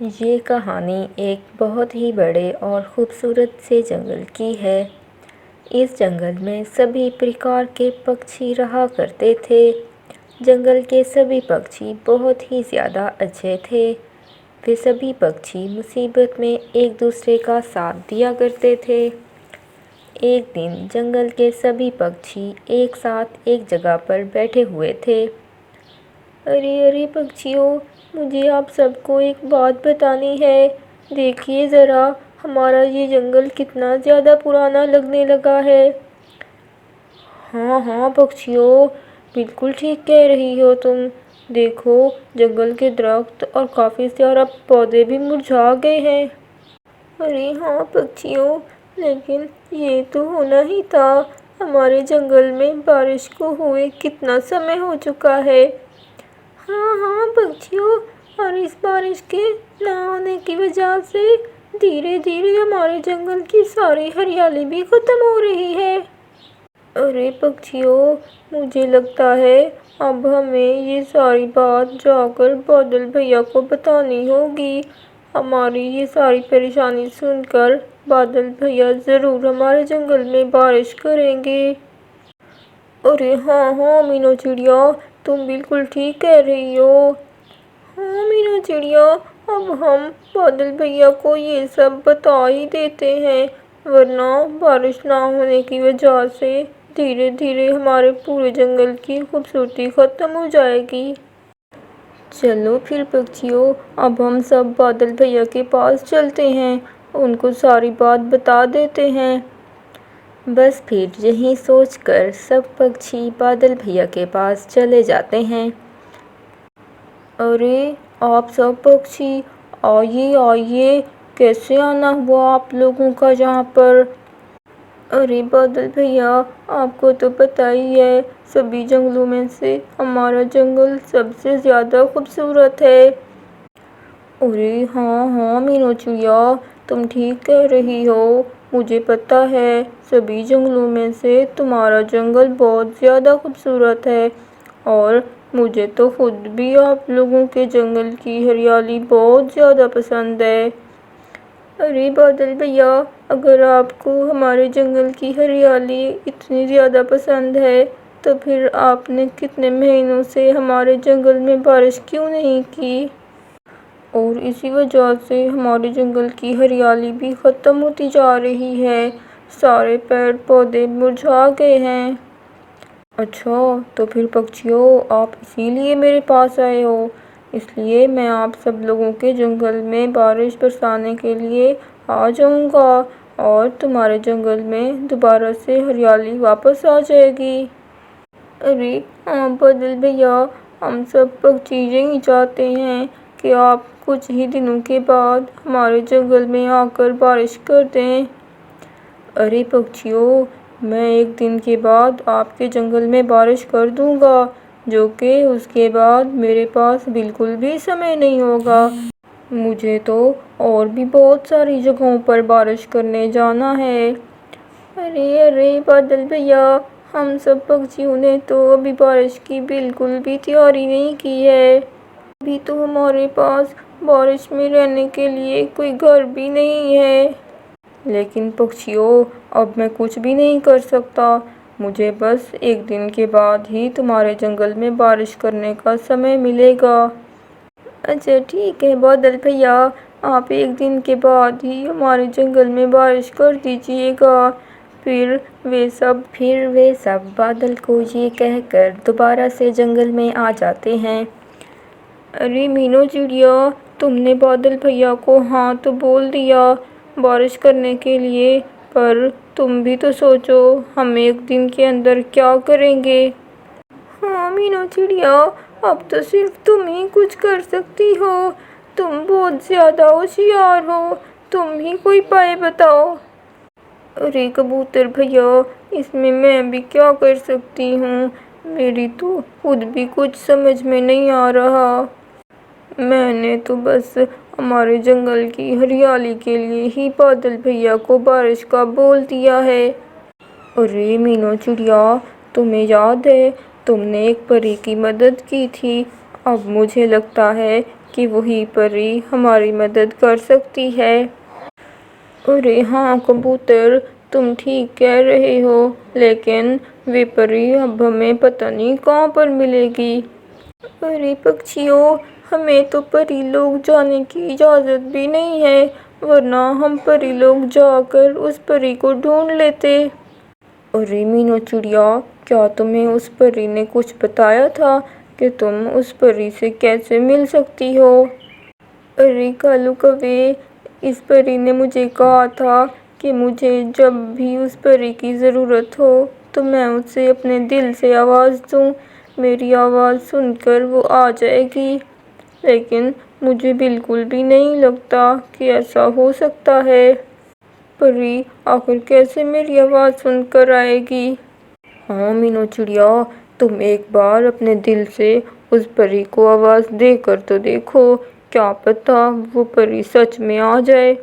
یہ کہانی ایک بہت ہی بڑے اور خوبصورت سے جنگل کی ہے۔ اس جنگل میں سبھی پرکار کے پکشی رہا کرتے تھے۔ جنگل کے سبھی پکشی بہت ہی زیادہ اچھے تھے۔ وہ سبھی پکشی مصیبت میں ایک دوسرے کا ساتھ دیا کرتے تھے۔ ایک دن جنگل کے سبھی پکشی ایک ساتھ ایک جگہ پر بیٹھے ہوئے تھے۔ ارے پکشیوں، مجھے آپ سب کو ایک بات بتانی ہے۔ دیکھیے ذرا، ہمارا یہ جنگل کتنا زیادہ پرانا لگنے لگا ہے۔ ہاں پکشیوں، بالکل ٹھیک کہہ رہی ہو تم۔ دیکھو، جنگل کے درخت اور کافی سارے پودے بھی مرجھا گئے ہیں۔ ارے ہاں پکشیوں، لیکن یہ تو ہونا ہی تھا۔ ہمارے جنگل میں بارش کو ہوئے کتنا سمے ہو چکا ہے۔ ہاں پکشیوں، اور اس بارش کے نہ ہونے کی وجہ سے دھیرے دھیرے ہمارے جنگل کی ساری ہریالی بھی ختم ہو رہی ہے۔ ارے پکشیوں، مجھے لگتا ہے اب ہمیں یہ ساری بات جا کر بادل بھیا کو بتانی ہوگی۔ ہماری یہ ساری پریشانی سن کر بادل بھیا ضرور ہمارے جنگل میں بارش کریں گے۔ ارے ہاں مینو چڑیا، تم بالکل ٹھیک کہہ رہی ہو۔ ہاں مینو چڑیا، اب ہم بادل بھیا کو یہ سب بتا ہی دیتے ہیں، ورنہ بارش نہ ہونے کی وجہ سے دھیرے دھیرے ہمارے پورے جنگل کی خوبصورتی ختم ہو جائے گی۔ چلو پھر پکشیوں، اب ہم سب بادل بھیا کے پاس چلتے ہیں، ان کو ساری بات بتا دیتے ہیں۔ بس پھر یہی سوچ کر سب پکشی بادل بھیا کے پاس چلے جاتے ہیں۔ ارے آپ سب پکشی، آئیے، کیسے آنا ہوا آپ لوگوں کا یہاں پر؟ ارے بادل بھیا، آپ کو تو پتہ ہی ہے، سبھی جنگلوں میں سے ہمارا جنگل سب سے زیادہ خوبصورت ہے۔ ارے ہاں مینو چڑیا، تم ٹھیک کہہ رہی ہو، مجھے پتہ ہے، سبھی جنگلوں میں سے تمہارا جنگل بہت زیادہ خوبصورت ہے، اور مجھے تو خود بھی آپ لوگوں کے جنگل کی ہریالی بہت زیادہ پسند ہے۔ ارے بادل بھیا، اگر آپ کو ہمارے جنگل کی ہریالی اتنی زیادہ پسند ہے تو پھر آپ نے کتنے مہینوں سے ہمارے جنگل میں بارش کیوں نہیں کی؟ اور اسی وجہ سے ہمارے جنگل کی ہریالی بھی ختم ہوتی جا رہی ہے، سارے پیڑ پودے مرجھا گئے ہیں۔ اچھا، تو پھر پکشیوں، آپ اسی لیے میرے پاس آئے ہو؟ اس لیے میں آپ سب لوگوں کے جنگل میں بارش برسانے کے لیے آ جاؤں گا، اور تمہارے جنگل میں دوبارہ سے ہریالی واپس آ جائے گی۔ ارے ہاں بادل بھیا، ہم سب پکشی یہی چاہتے ہیں کہ آپ کچھ ہی دنوں کے بعد ہمارے جنگل میں آ کر بارش کر دیں۔ ارے پکشیوں، میں ایک دن کے بعد آپ کے جنگل میں بارش کر دوں گا، جو کہ اس کے بعد میرے پاس بالکل بھی سمے نہیں ہوگا۔ مجھے تو اور بھی بہت ساری جگہوں پر بارش کرنے جانا ہے۔ ارے بادل بھیا، ہم سب پکشیوں نے تو ابھی بارش کی بالکل بھی تیاری نہیں کی ہے۔ ابھی تو ہمارے پاس بارش میں رہنے کے لیے کوئی گھر بھی نہیں ہے۔ لیکن پکشیوں، اب میں کچھ بھی نہیں کر سکتا، مجھے بس ایک دن کے بعد ہی تمہارے جنگل میں بارش کرنے کا سمے ملے گا۔ اچھا ٹھیک ہے بادل بھیا، آپ ایک دن کے بعد ہی ہمارے جنگل میں بارش کر دیجیے گا۔ پھر وہ سب بادل کو یہ کہہ کر دوبارہ سے جنگل میں آ جاتے ہیں۔ ارے مینو چڑیا، تم نے بادل بھیا کو ہاں تو بول دیا بارش کرنے کے لیے، پر تم بھی تو سوچو ہم ایک دن کے اندر کیا کریں گے۔ ہاں مینو چڑیا، اب تو صرف تم ہی کچھ کر سکتی ہو، تم بہت زیادہ ہوشیار ہو، تم ہی کوئی پائے بتاؤ۔ ارے کبوتر بھیا، اس میں بھی کیا کر سکتی ہوں، میری تو خود بھی کچھ سمجھ میں نہیں آ رہا۔ میں نے تو بس ہمارے جنگل کی ہریالی کے لیے ہی بادل بھیا کو بارش کا بول دیا ہے۔ ارے مینو چڑیا، تمہیں یاد ہے تم نے ایک پری کی مدد کی تھی، اب مجھے لگتا ہے کہ وہی پری ہماری مدد کر سکتی ہے۔ ارے ہاں کبوتر، تم ٹھیک کہہ رہے ہو، لیکن وہ پری اب ہمیں پتہ نہیں کہاں پر ملے گی۔ ارے پکچیوں، ہمیں تو پری لوگ جانے کی اجازت بھی نہیں ہے، ورنہ ہم پری لوگ جا کر اس پری کو ڈھونڈ لیتے۔ ارے مینو چڑیا، کیا تمہیں اس پری نے کچھ بتایا تھا کہ تم اس پری سے کیسے مل سکتی ہو؟ ارے کالو کوے، اس پری نے مجھے کہا تھا کہ مجھے جب بھی اس پری کی ضرورت ہو تو میں اسے اپنے دل سے آواز دوں، میری آواز سن کر وہ آ جائے گی، لیکن مجھے بالکل بھی نہیں لگتا کہ ایسا ہو سکتا ہے۔ پری آخر کیسے میری آواز سن کر آئے گی؟ ہاں مینو چڑیا، تم ایک بار اپنے دل سے اس پری کو آواز دے کر تو دیکھو، کیا پتہ وہ پری سچ میں آ جائے۔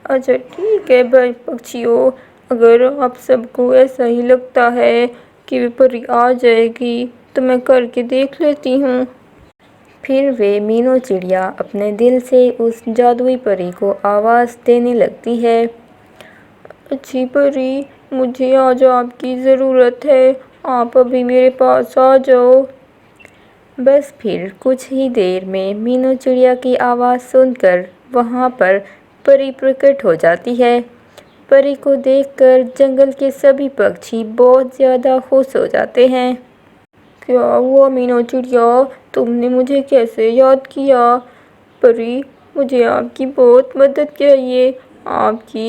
اچھا ٹھیک ہے بھائی پکچیوں، اگر آپ سب کو ایسا ہی لگتا ہے کہ وہ پری آ جائے گی تو میں کر کے دیکھ لیتی ہوں۔ پھر وہ مینو چڑیا اپنے دل سے اس جادوئی پری کو آواز دینے لگتی ہے۔ اچھی پری، مجھے آج آپ کی ضرورت ہے، آپ ابھی میرے پاس آ جاؤ۔ بس پھر کچھ ہی دیر میں مینو چڑیا کی آواز سن کر وہاں پر پری پرکٹ ہو جاتی ہے۔ پری کو دیکھ کر جنگل کے سبھی پکچھی بہت زیادہ خوش ہو جاتے ہیں۔ کیا ہوا مینو چڑیا، تم نے مجھے کیسے یاد کیا؟ پری، مجھے آپ کی بہت مدد چاہیے، آپ کی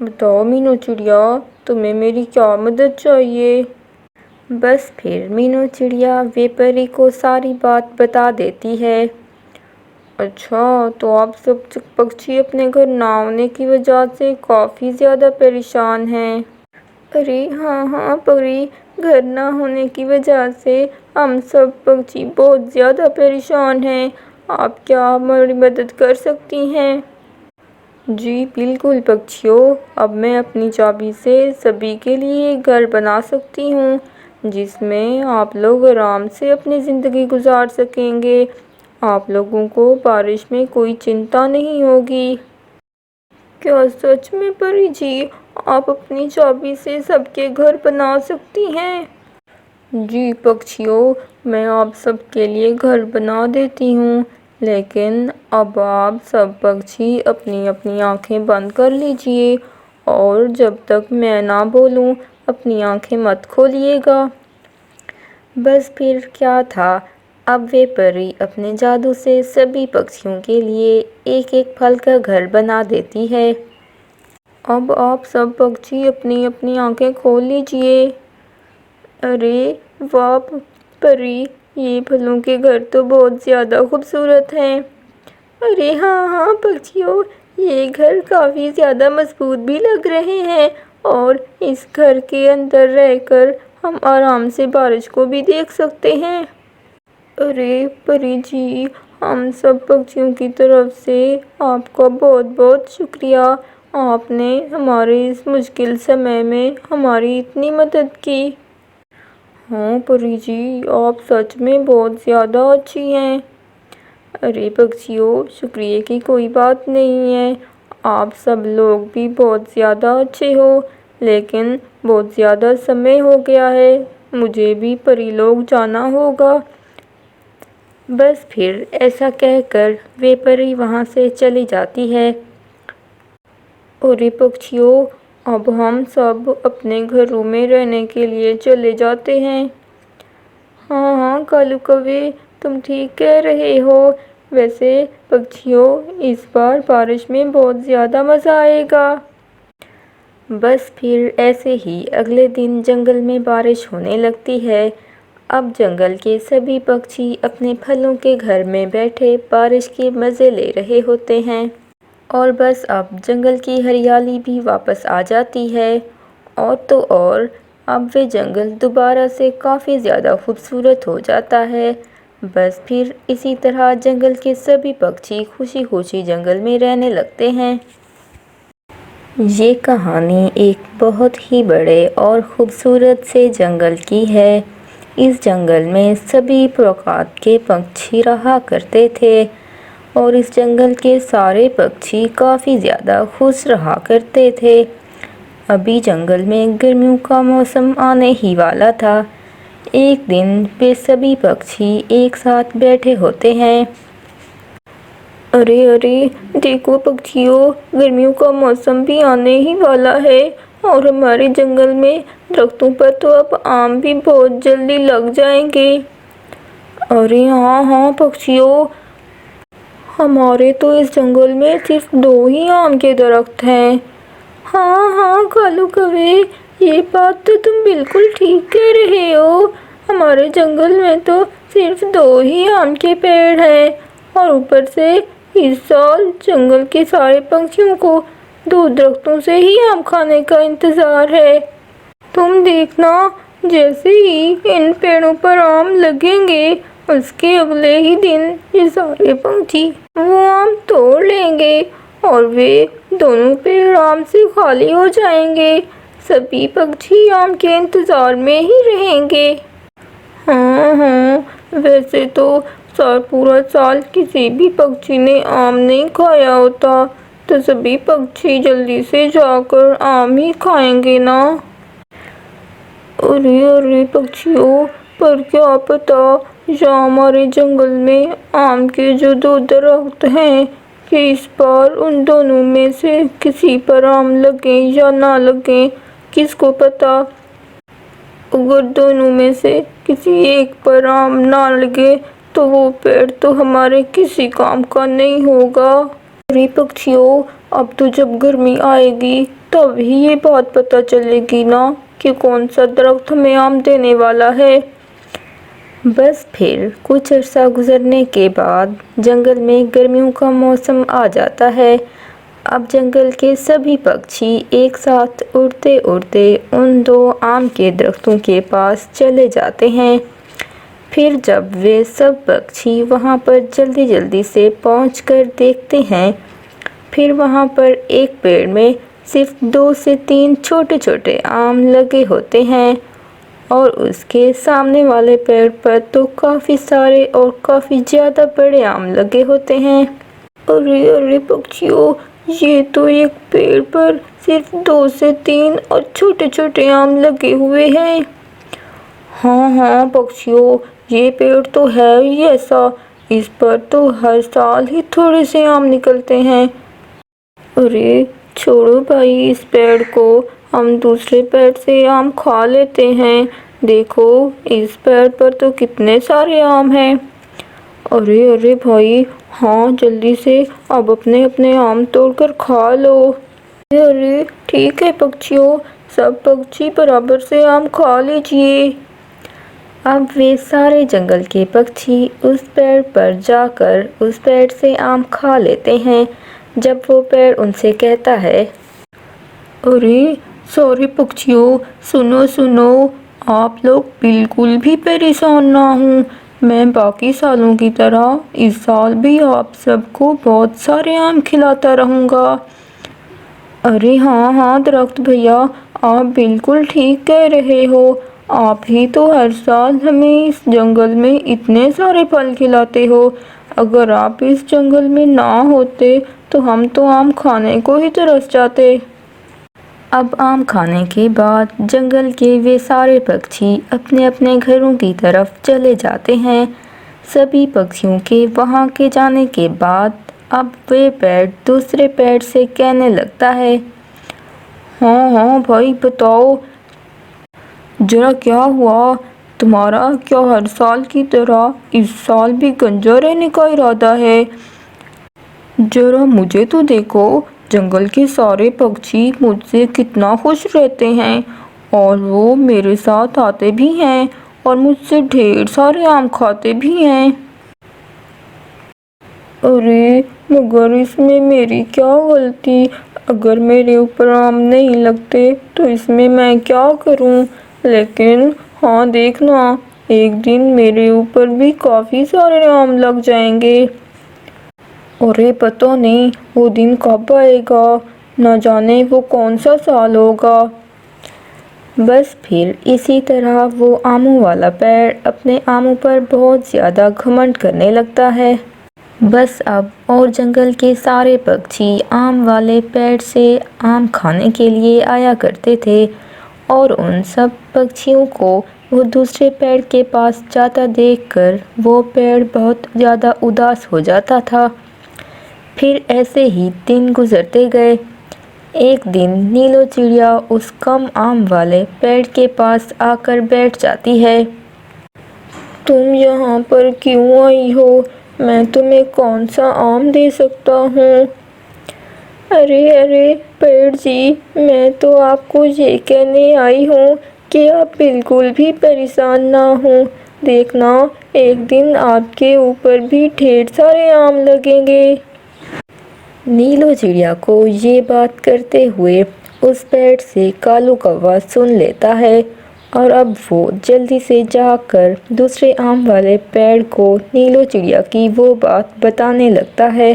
بتاؤ مینو چڑیا، تمہیں میری کیا مدد چاہیے؟ بس پھر مینو چڑیا وہ پری کو ساری بات بتا دیتی ہے۔ اچھا، تو آپ سب پکچھی اپنے گھر نہ آنے کی وجہ سے کافی زیادہ پریشان ہیں۔ ارے ہاں پری، گھر نہ ہونے کی وجہ سے ہم سب پکچھی بہت زیادہ پریشان ہیں، آپ کیا ہماری مدد کر سکتی ہیں؟ جی بالکل پکچھیوں، اب میں اپنی چابی سے سبھی کے لیے ایک گھر بنا سکتی ہوں جس میں آپ لوگ آرام سے اپنی زندگی گزار سکیں گے، آپ لوگوں کو بارش میں کوئی چنتا نہیں ہوگی۔ کیا سچ میں پری جی، آپ اپنی چابی سے سب کے گھر بنا سکتی ہیں؟ جی پکچھیوں، میں آپ سب کے لیے گھر بنا دیتی ہوں، لیکن اب آپ سب پکچھی اپنی اپنی آنکھیں بند کر لیجئے اور جب تک میں نہ بولوں اپنی آنکھیں مت کھولیے گا۔ بس پھر کیا تھا، اب وہ پری اپنے جادو سے سبھی پکچھیوں کے لیے ایک ایک پھل کا گھر بنا دیتی ہے۔ اب آپ سب پکچھی اپنی اپنی آنکھیں کھول لیجئے۔ ارے واہ پری، یہ پھلوں کے گھر تو بہت زیادہ خوبصورت ہیں۔ ارے ہاں پکچھیوں، یہ گھر کافی زیادہ مضبوط بھی لگ رہے ہیں اور اس گھر کے اندر رہ کر ہم آرام سے بارش کو بھی دیکھ سکتے ہیں۔ ارے پری جی، ہم سب پکچھیوں کی طرف سے آپ کا بہت بہت شکریہ، آپ نے ہمارے اس مشکل سمے میں ہماری اتنی مدد کی۔ ہاں پری جی، آپ سچ میں بہت زیادہ اچھی ہیں۔ ارے پکچھیوں، شکریہ کی کوئی بات نہیں ہے، آپ سب لوگ بھی بہت زیادہ اچھے ہو، لیکن بہت زیادہ سمے ہو گیا ہے، مجھے بھی پری لوگ جانا ہوگا۔ بس پھر ایسا کہہ کر وہ پری وہاں سے چلی جاتی ہے۔ ارے پکچھیوں، اب ہم سب اپنے گھروں میں رہنے کے لیے چلے جاتے ہیں۔ ہاں کالو کوے، تم ٹھیک کہہ رہے ہو، ویسے پکچھیوں اس بار بارش میں بہت زیادہ مزہ آئے گا۔ بس پھر ایسے ہی اگلے دن جنگل میں بارش ہونے لگتی ہے۔ اب جنگل کے سبھی پکچھی اپنے پھلوں کے گھر میں بیٹھے بارش کے مزے لے رہے ہوتے ہیں۔ اور بس اب جنگل کی ہریالی بھی واپس آ جاتی ہے، اور تو اور اب وہ جنگل دوبارہ سے کافی زیادہ خوبصورت ہو جاتا ہے۔ بس پھر اسی طرح جنگل کے سبھی پکچھی خوشی خوشی جنگل میں رہنے لگتے ہیں۔ یہ کہانی ایک بہت ہی بڑے اور خوبصورت سے جنگل کی ہے۔ اس جنگل میں سبھی پرکار کے پنچھی رہا کرتے تھے اور اس جنگل کے سارے پنچھی کافی زیادہ خوش رہا کرتے تھے۔ ابھی جنگل میں گرمیوں کا موسم آنے ہی والا تھا۔ ایک دن وہ سبھی پنچھی ایک ساتھ بیٹھے ہوتے ہیں۔ ارے دیکھو پنچھیوں، گرمیوں کا موسم بھی آنے ہی والا ہے اور ہمارے جنگل میں درختوں پر تو اب آم بھی بہت جلدی لگ جائیں گے۔ ارے ہاں پنچھیوں، ہمارے تو اس جنگل میں صرف 2 ہی آم کے درخت ہیں۔ ہاں کالو کوے، یہ بات تو تم بالکل ٹھیک کہہ رہے ہو۔ ہمارے جنگل میں تو صرف 2 ہی آم کے پیڑ ہیں اور اوپر سے اس سال جنگل کے سارے پنچھیوں کو 2 درختوں سے ہی آم کھانے کا انتظار ہے۔ تم دیکھنا، جیسے ہی ان پیڑوں پر آم لگیں گے اس کے اگلے ہی دن یہ سارے پنچھی وہ آم توڑ لیں گے اور وہ دونوں پیڑ آم سے خالی ہو جائیں گے۔ سبھی پنچھی آم کے انتظار میں ہی رہیں گے۔ ہاں، ویسے تو پورا سال کسی بھی پنچھی نے آم نہیں کھایا ہوتا، تو سبھی پنچھی جلدی سے جا کر آم ہی کھائیں گے نا۔ ارے پنچھیوں، پر کیا پتا یا ہمارے جنگل میں آم کے جو 2 درخت ہیں کہ اس بار ان دونوں میں سے کسی پر آم لگیں یا نہ لگیں، کس کو پتا۔ اگر دونوں میں سے کسی ایک پر آم نہ لگے تو وہ پیڑ تو ہمارے کسی کام کا نہیں ہوگا۔ ارے پنچھیوں، اب تو جب گرمی آئے گی تب ہی یہ بات پتہ چلے گی نا کہ کون سا درخت ہمیں آم دینے والا ہے۔ بس پھر کچھ عرصہ گزرنے کے بعد جنگل میں گرمیوں کا موسم آ جاتا ہے۔ اب جنگل کے سبھی پنچھی ایک ساتھ اڑتے ان 2 آم کے درختوں کے پاس چلے جاتے ہیں۔ پھر جب وہ سب پنچھی وہاں پر جلدی سے پہنچ کر دیکھتے ہیں، پھر وہاں پر ایک پیڑ میں صرف 2 سے 3 چھوٹے آم لگے ہوتے ہیں اور اس کے سامنے والے پیڑ پر تو کافی سارے اور کافی زیادہ بڑے آم لگے ہوتے ہیں۔ ارے پنچھیوں، یہ تو ایک پیڑ پر صرف 2 سے 3 اور چھوٹے آم لگے ہوئے ہیں۔ ہاں پنچھیوں، یہ پیڑ تو ہے ہی ایسا، اس پر تو ہر سال ہی تھوڑے سے آم نکلتے ہیں۔ ارے چھوڑو بھائی اس پیڑ کو، ہم دوسرے پیڑ سے آم کھا لیتے ہیں۔ دیکھو اس پیڑ پر تو کتنے سارے آم ہیں۔ ارے بھائی، ہاں جلدی سے اب اپنے آم توڑ کر کھا لو۔ ارے ٹھیک ہے پنچھیوں، سب پنچھی برابر سے آم کھا لیجیے۔ اب وہ سارے جنگل کے پنچھی اس پیڑ پر جا کر اس پیڑ سے آم کھا لیتے ہیں۔ جب وہ پیڑ ان سے کہتا ہے، ارے سارے پنچھیوں سنو، آپ لوگ بالکل بھی پریشان نہ ہوں، میں باقی سالوں کی طرح اس سال بھی آپ سب کو بہت سارے آم کھلاتا رہوں گا۔ ارے ہاں درخت بھیا، آپ بالکل ٹھیک کہہ رہے ہو، آپ ہی تو ہر سال ہمیں اس جنگل میں اتنے سارے پھل کھلاتے ہو۔ اگر آپ اس جنگل میں نہ ہوتے تو ہم تو آم کھانے کو ہی ترس جاتے۔ اب آم کھانے کے بعد جنگل کے وہ سارے پنچھی اپنے گھروں کی طرف چلے جاتے ہیں۔ سبھی پنچھیوں کے وہاں کے جانے کے بعد اب وہ پیڑ دوسرے پیڑ سے کہنے لگتا ہے، ہاں بھائی بتاؤ ذرا کیا ہوا، تمہارا کیا ہر سال کی طرح اس سال بھی گنجا رہنے کا ارادہ ہے؟ ذرا مجھے تو دیکھو، جنگل کے سارے پنچھی مجھ سے کتنا خوش رہتے ہیں اور وہ میرے ساتھ آتے بھی ہیں اور مجھ سے ڈھیر سارے آم کھاتے بھی ہیں۔ ارے مگر اس میں میری کیا غلطی؟ اگر میرے اوپر آم نہیں لگتے تو اس میں کیا کروں؟ لیکن ہاں دیکھنا، ایک دن میرے اوپر بھی کافی سارے آم لگ جائیں گے۔ ارے پتہ نہیں وہ دن کب آئے گا، نہ جانے وہ کون سا سال ہوگا۔ بس پھر اسی طرح وہ آموں والا پیڑ اپنے آموں پر بہت زیادہ گھمنڈ کرنے لگتا ہے۔ بس اب اور جنگل کے سارے پکچھی آم والے پیڑ سے آم کھانے کے لیے آیا کرتے تھے اور ان سب پکچھیوں کو وہ دوسرے پیڑ کے پاس جاتا دیکھ کر وہ پیڑ بہت زیادہ اداس ہو جاتا تھا۔ پھر ایسے ہی دن گزرتے گئے۔ ایک دن نیلو چڑیا اس کم آم والے پیڑ کے پاس آ کر بیٹھ جاتی ہے۔ تم یہاں پر کیوں آئی ہو؟ میں تمہیں کون سا آم دے سکتا ہوں؟ ارے پیڑ جی، میں تو آپ کو یہ کہنے آئی ہوں کہ آپ بالکل بھی پریشان نہ ہوں۔ دیکھنا، ایک دن آپ کے اوپر بھی ڈھیر سارے آم لگیں گے۔ نیلو چڑیا کو یہ بات کرتے ہوئے اس پیڑ سے کالو کوا سن لیتا ہے اور اب وہ جلدی سے جا کر دوسرے آم والے پیڑ کو نیلو چڑیا کی وہ بات بتانے لگتا ہے۔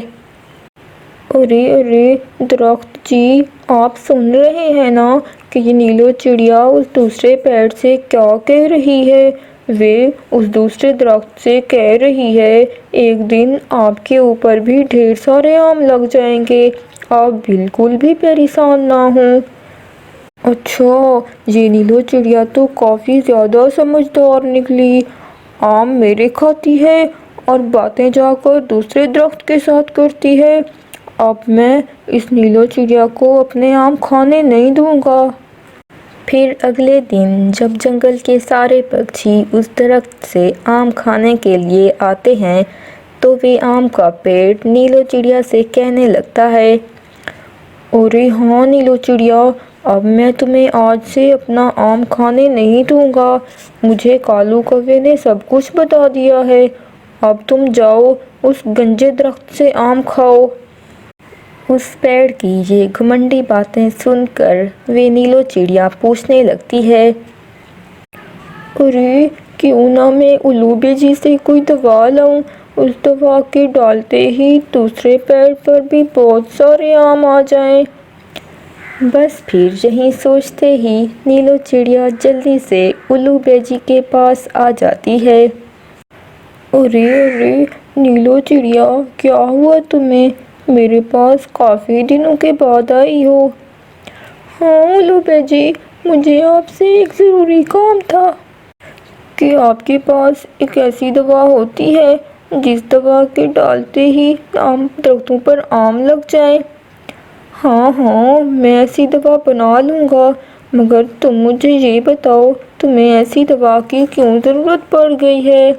ارے درخت جی، آپ سن رہے ہیں نا کہ یہ نیلو چڑیا اس دوسرے پیڑ سے کیا کہہ رہی ہے؟ وہ اس دوسرے درخت سے کہہ رہی ہے ایک دن آپ کے اوپر بھی ڈھیر سارے آم لگ جائیں گے، آپ بالکل بھی پریشان نہ ہوں۔ اچھا، یہ نیلو چڑیا تو کافی زیادہ سمجھدار نکلی، آم میرے کھاتی ہے اور باتیں جا کر دوسرے درخت کے ساتھ کرتی ہے۔ اب میں اس نیلو چڑیا کو اپنے آم کھانے نہیں دوں گا۔ پھر اگلے دن جب جنگل کے سارے پکچھی اس درخت سے آم کھانے کے لیے آتے ہیں تو وہ آم کا پیڑ نیلو چڑیا سے کہنے لگتا ہے، ارے ہاں نیلو چڑیا، اب میں تمہیں آج سے اپنا آم کھانے نہیں دوں گا، مجھے کالو کوے نے سب کچھ بتا دیا ہے، اب تم جاؤ اس گنجے درخت سے آم کھاؤ۔ اس پیڑ کی یہ گھمنڈی باتیں سن کر وہ نیلو چڑیا پوچھنے لگتی ہے، ارے کیوں نہ میں الو بیجی سے کوئی دوا لاؤں، اس دوا کے ڈالتے ہی دوسرے پیڑ پر بھی بہت سارے آم آ جائیں۔ بس پھر یہی سوچتے ہی نیلو چڑیا جلدی سے الو بیجی کے پاس آ جاتی ہے۔ ارے نیلو چڑیا، کیا ہوا تمہیں؟ میرے پاس کافی دنوں کے بعد آئی ہو۔ ہاں الو بیجی، مجھے آپ سے ایک ضروری کام تھا۔ کہ آپ کے پاس ایک ایسی دوا ہوتی ہے جس دوا کے ڈالتے ہی درختوں پر آم لگ جائیں؟ ہاں، میں ایسی دوا بنا لوں گا، مگر تم مجھے یہ بتاؤ تمہیں ایسی دوا کی کیوں ضرورت پڑ گئی ہے؟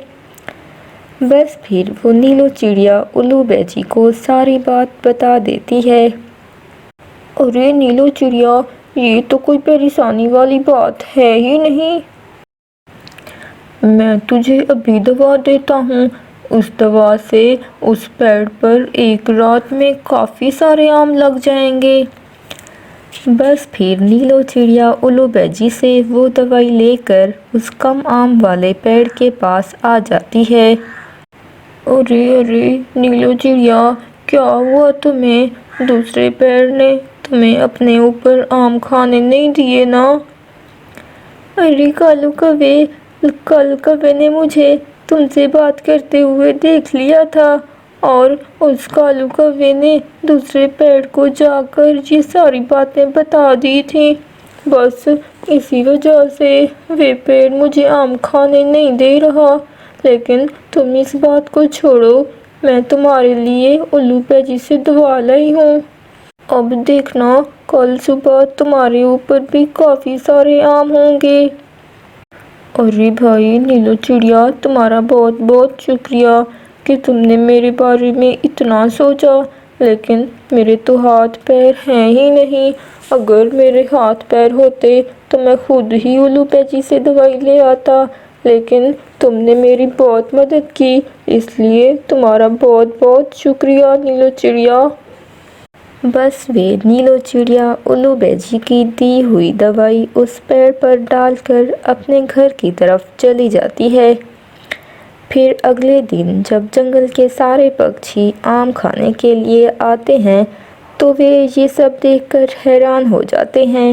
بس پھر وہ نیلو چڑیا الو بیجی کو ساری بات بتا دیتی ہے۔ ارے نیلو چڑیا، یہ تو کوئی پریشانی والی بات ہے ہی نہیں، میں تجھے ابھی دوا دیتا ہوں، اس دوا سے اس پیڑ پر ایک رات میں کافی سارے آم لگ جائیں گے۔ بس پھر نیلو چڑیا الو بیجی سے وہ دوائی لے کر اس کم آم والے پیڑ کے پاس آ جاتی ہے۔ ارے نیلو چڑیا، کیا ہوا تمہیں؟ دوسرے پیڑ نے تمہیں اپنے اوپر آم کھانے نہیں دیے نا؟ ارے کالو کوے، کالو کوے نے مجھے تم سے بات کرتے ہوئے دیکھ لیا تھا اور اس کالو کوے نے دوسرے پیڑ کو جا کر یہ ساری باتیں بتا دی تھیں، بس اسی وجہ سے وہ پیڑ مجھے آم کھانے نہیں دے رہا۔ لیکن تم اس بات کو چھوڑو، میں تمہارے لیے الو بیجی سے دوا لائی ہوں، اب دیکھنا کل صبح تمہارے اوپر بھی کافی سارے آم ہوں گے۔ ارے بھائی نیلو چڑیا، تمہارا بہت بہت شکریہ کہ تم نے میرے بارے میں اتنا سوچا، لیکن میرے تو ہاتھ پیر ہیں ہی نہیں، اگر میرے ہاتھ پیر ہوتے تو میں خود ہی الو بیجی سے دوائی لے آتا، لیکن تم نے میری بہت مدد کی، اس لیے تمہارا بہت بہت شکریہ نیلو چڑیا۔ بس وہ نیلو چڑیا الو بیجی کی دی ہوئی دوائی اس پیڑ پر ڈال کر اپنے گھر کی طرف چلی جاتی ہے۔ پھر اگلے دن جب جنگل کے سارے پکچھی آم کھانے کے لیے آتے ہیں تو وہ یہ سب دیکھ کر حیران ہو جاتے ہیں۔